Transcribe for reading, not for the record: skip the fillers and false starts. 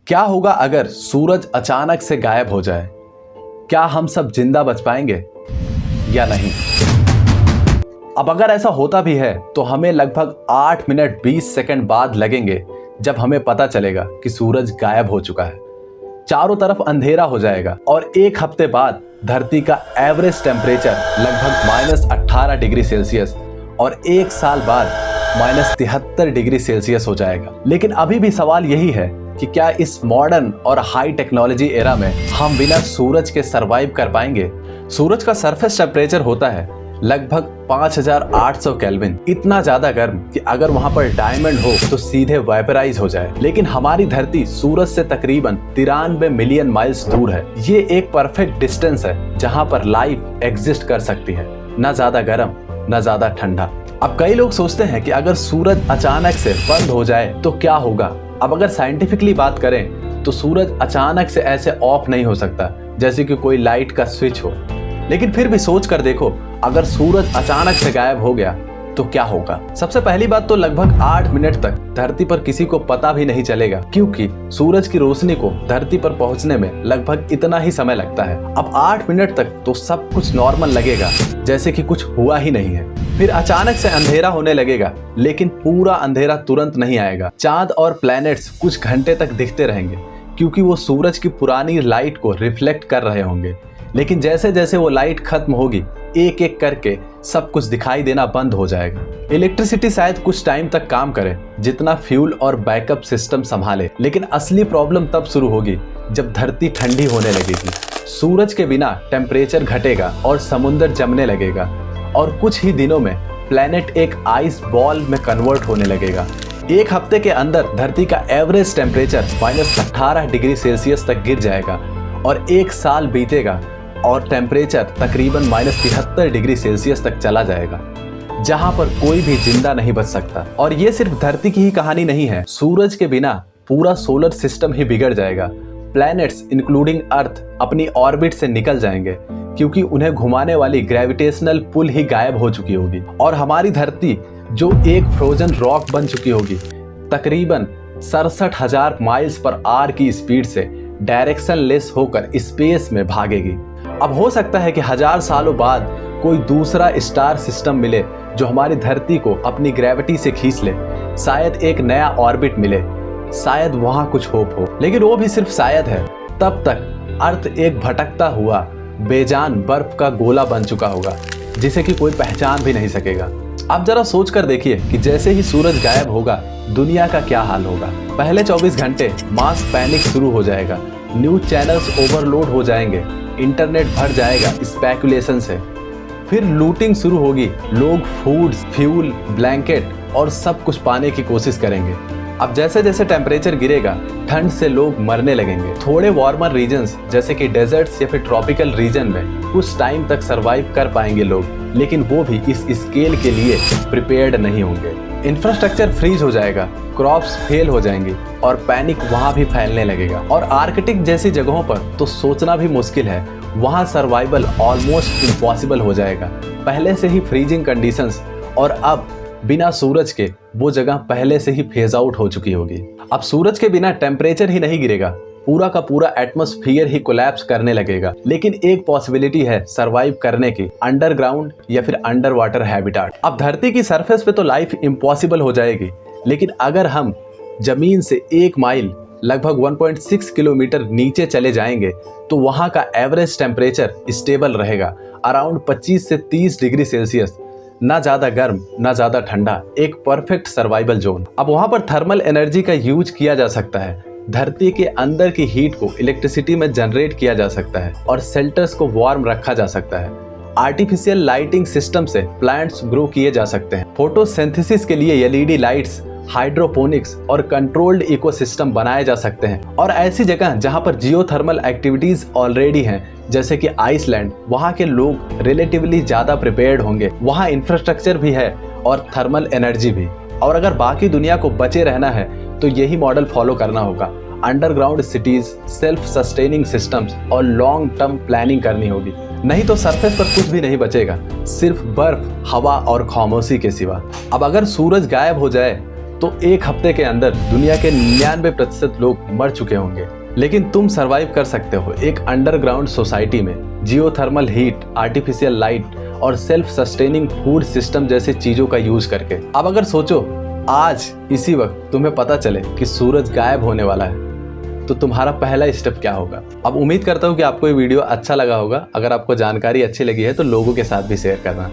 क्या होगा अगर सूरज अचानक से गायब हो जाए? क्या हम सब जिंदा बच पाएंगे या नहीं? अब अगर ऐसा होता भी है तो हमें लगभग 8 मिनट 20 सेकंड बाद लगेंगे जब हमें पता चलेगा कि सूरज गायब हो चुका है। चारों तरफ अंधेरा हो जाएगा और एक हफ्ते बाद धरती का एवरेज टेम्परेचर लगभग -18 डिग्री सेल्सियस और एक साल बाद -73 डिग्री सेल्सियस हो जाएगा। लेकिन अभी भी सवाल यही है कि क्या इस मॉडर्न और हाई टेक्नोलॉजी एरा में हम बिना सूरज के सरवाइव कर पाएंगे? सूरज का सरफेस टेम्परेचर होता है लगभग 5800 केल्विन, इतना ज्यादा गर्म कि अगर वहां पर डायमंड हो तो सीधे वेपराइज हो जाए। लेकिन हमारी धरती सूरज से तकरीबन 93 मिलियन माइल्स दूर है। ये एक परफेक्ट डिस्टेंस है जहां पर लाइफ एग्जिस्ट कर सकती है, ना ज्यादा गर्म ना ज्यादा ठंडा। अब कई लोग सोचते हैं कि अगर सूरज अचानक से बंद हो जाए तो क्या होगा। अब अगर साइंटिफिकली बात करें तो सूरज अचानक से ऐसे ऑफ नहीं हो सकता जैसे कि कोई लाइट का स्विच हो। लेकिन फिर भी सोच कर देखो, अगर सूरज अचानक से गायब हो गया तो क्या होगा। सबसे पहली बात तो लगभग 8 मिनट तक धरती पर किसी को पता भी नहीं चलेगा, क्योंकि सूरज की रोशनी को धरती पर पहुंचने में लगभग इतना ही समय लगता है। अब 8 मिनट तक तो सब कुछ नॉर्मल लगेगा, जैसे कि कुछ हुआ ही नहीं है। फिर अचानक से अंधेरा होने लगेगा, लेकिन पूरा अंधेरा तुरंत नहीं आएगा। चांद और प्लैनेट्स कुछ घंटे तक दिखते रहेंगे, क्योंकि वो सूरज की पुरानी लाइट को रिफ्लेक्ट कर रहे होंगे। लेकिन जैसे जैसे वो लाइट खत्म होगी, एक एक करके सब कुछ दिखाई देना बंद हो जाएगा। इलेक्ट्रिसिटी शायद कुछ टाइम तक काम करे, जितना फ्यूल और बैकअप सिस्टम संभाले। लेकिन असली प्रॉब्लम तब शुरू होगी जब धरती ठंडी होने लगेगी। सूरज के बिना टेम्परेचर घटेगा और समुद्र जमने लगेगा, और कुछ ही दिनों में प्लेनेट एक आइस बॉल में कन्वर्ट होने लगेगा। एक हफ्ते के अंदर धरती का एवरेज टेम्परेचर -18 डिग्री सेल्सियस तक गिर जाएगा और एक साल बीतेगा और टेम्परेचर तकरीबन -73 डिग्री सेल्सियस तक चला जाएगा, जहां पर कोई भी जिंदा नहीं बच सकता। और ये सिर्फ धरती की ही कहानी नहीं है। सूरज के बिना पूरा सोलर सिस्टम ही बिगड़ जाएगा। प्लैनेट्स इंक्लूडिंग अर्थ अपनी ऑर्बिट से निकल जाएंगे, क्योंकि उन्हें घुमाने वाली ग्रेविटेशनल पुल ही गायब हो चुकी होगी। और हमारी धरती जो एक फ्रोजन रॉक बन चुकी होगी, तकरीबन 67,000 माइल्स पर आवर की स्पीड से डायरेक्शन लेस होकर स्पेस में भागेगी। अब हो सकता है कि 1000 सालों बाद कोई दूसरा स्टार सिस्टम मिले जो हमारी धरती को अपनी ग्रेविटी से खींच ले। शायद एक नया ऑर्बिट मिले, शायद वहां कुछ होप हो, लेकिन वो भी सिर्फ शायद है। तब तक अर्थ एक भटकता हुआ बेजान बर्फ का गोला बन चुका होगा, जिसे कि कोई पहचान भी नहीं सकेगा। अब जरा सोच कर देखिए कि जैसे ही सूरज गायब होगा, दुनिया का क्या हाल होगा। पहले 24 घंटे मास पैनिक शुरू हो जाएगा, न्यूज चैनल्स ओवरलोड हो जाएंगे, इंटरनेट भर जाएगा स्पेकुलेशन से। फिर लूटिंग शुरू होगी, लोग फूड, फ्यूल, ब्लैंकेट और सब कुछ पाने की कोशिश करेंगे। अब जैसे जैसे टेम्परेचर गिरेगा, ठंड से लोग मरने लगेंगे। थोड़े वार्मर रीजन्स जैसे कि डेजर्ट्स या फिर ट्रॉपिकल रीजन में कुछ टाइम तक सरवाइव कर पाएंगे लोग, लेकिन वो भी इस स्केल के लिए प्रिपेयर्ड नहीं होंगे। इंफ्रास्ट्रक्चर फ्रीज हो जाएगा, क्रॉप्स फेल हो जाएंगी और पैनिक वहां भी फैलने लगेगा। और आर्कटिक जैसी जगहों पर तो सोचना भी मुश्किल है, वहां सर्वाइवल ऑलमोस्ट इम्पॉसिबल हो जाएगा। पहले से ही फ्रीजिंग कंडीशंस, और अब बिना सूरज के वो जगह पहले से ही फेज आउट हो चुकी होगी। अब सूरज के बिना टेम्परेचर ही नहीं गिरेगा, पूरा का पूरा एटमॉस्फेयर ही कोलैप्स करने लगेगा। लेकिन एक पॉसिबिलिटी है सरवाइव करने की, अंडरग्राउंड या फिर अंडर वाटर हैबिटाट। अब धरती की सरफेस पे तो लाइफ इम्पॉसिबल हो जाएगी, लेकिन अगर हम जमीन से 1 माइल लगभग 1.6 किलोमीटर नीचे चले जाएंगे तो वहां का एवरेज टेम्परेचर स्टेबल रहेगा, अराउंड 25 से 30 डिग्री सेल्सियस। ना ज्यादा गर्म ना ज्यादा ठंडा, एक परफेक्ट सर्वाइवल जोन। अब वहां पर थर्मल एनर्जी का यूज किया जा सकता है। धरती के अंदर की हीट को इलेक्ट्रिसिटी में जनरेट किया जा सकता है और शेल्टर्स को वार्म रखा जा सकता है। आर्टिफिशियल लाइटिंग सिस्टम से प्लांट्स ग्रो किए जा सकते हैं। फोटोसिंथेसिस के लिए एलईडी लाइट्स, हाइड्रोपोनिक्स और कंट्रोल्ड इकोसिस्टम बनाए जा सकते हैं। और ऐसी जगह जहां पर जियोथर्मल एक्टिविटीज ऑलरेडी हैं, जैसे कि आइसलैंड, वहां के लोग रिलेटिवली ज्यादा प्रिपेयर्ड होंगे। वहां इंफ्रास्ट्रक्चर भी है और थर्मल एनर्जी भी। और अगर बाकी दुनिया को बचे रहना है तो यही मॉडल फॉलो करना होगा। Underground cities, self sustaining systems और लॉन्ग टर्म प्लानिंग करनी होगी। नहीं तो सरफेस पर कुछ भी नहीं बचेगा, सिर्फ बर्फ, हवा और खामोशी के सिवा। अब अगर सूरज गायब हो जाए तो एक हफ्ते के अंदर दुनिया के 99% लोग मर चुके होंगे। लेकिन तुम सरवाइव कर सकते हो एक अंडरग्राउंड सोसाइटी में, जियोथर्मल हीट, आर्टिफिशियल लाइट और सेल्फ सस्टेनिंग फूड सिस्टम जैसे चीजों का यूज करके। अब अगर सोचो आज इसी वक्त तुम्हें पता चले कि सूरज गायब होने वाला है, तो तुम्हारा पहला स्टेप क्या होगा? अब उम्मीद करता हूँ कि आपको ये वीडियो अच्छा लगा होगा। अगर आपको जानकारी अच्छी लगी है तो लोगों के साथ भी शेयर करना।